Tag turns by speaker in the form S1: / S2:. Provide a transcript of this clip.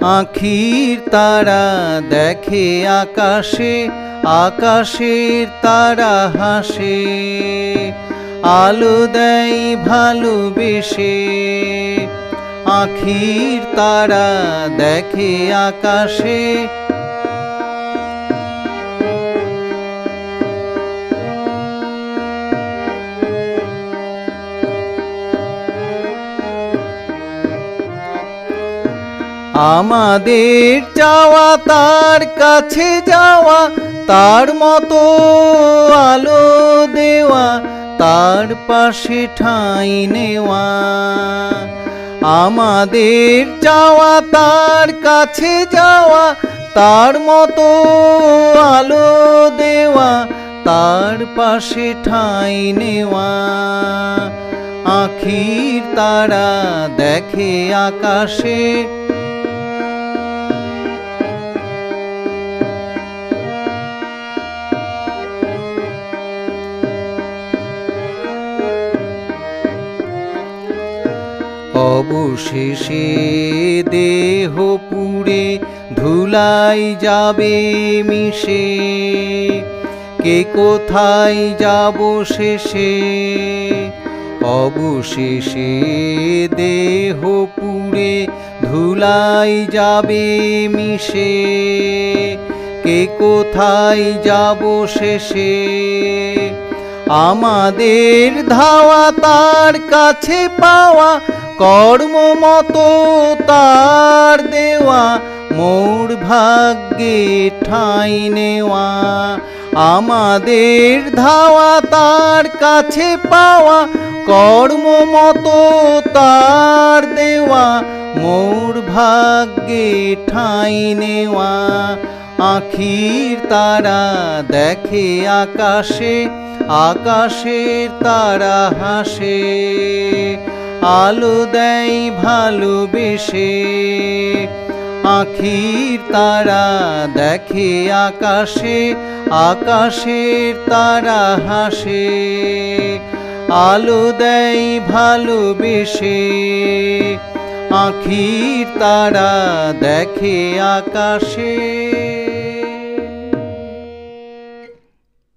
S1: আখির তারা দেখে আকাশে, আকাশের তারা হাসে, আলো দেয় ভালোবেসে। আখির তারা দেখে আকাশে, আমাদের চাওয়া তার কাছে যাওয়া, তার মতো আলো দেওয়া, তার পাশে ঠাঁই নেওয়া। আমাদের চাওয়া তার কাছে যাওয়া, তার মতো আলো দেওয়া, তার পাশে ঠাঁই নেওয়া। আখির তারা দেখে আকাশে, অবশেষে দেহ পুড়ে ধুলাই যাবে মিশে, কে কোথায় যাব শেষে। অবশেষে দেহ পুড়ে ধুলাই যাবে মিশে, কে কোথায় যাব শেষে। আমাদের ধাওয়া তার কাছে পাওয়া, কর্ম মতো তার দেওয়া, মোর ভাগ্যে ঠাঁই নেওয়া। আমাদের ধাওয়া তার কাছে পাওয়া, কর্ম মতো তার দেওয়া, মোর ভাগ্যে ঠাঁই নেওয়া। আখির তারা দেখে আকাশে, আকাশের তারা হাসে, আলো দেয় ভালোবেসে। আখির তারা দেখে আকাশে, আকাশের তারা হাসে, আলো দেয় ভালোবেসে। আখির তারা দেখে আকাশে।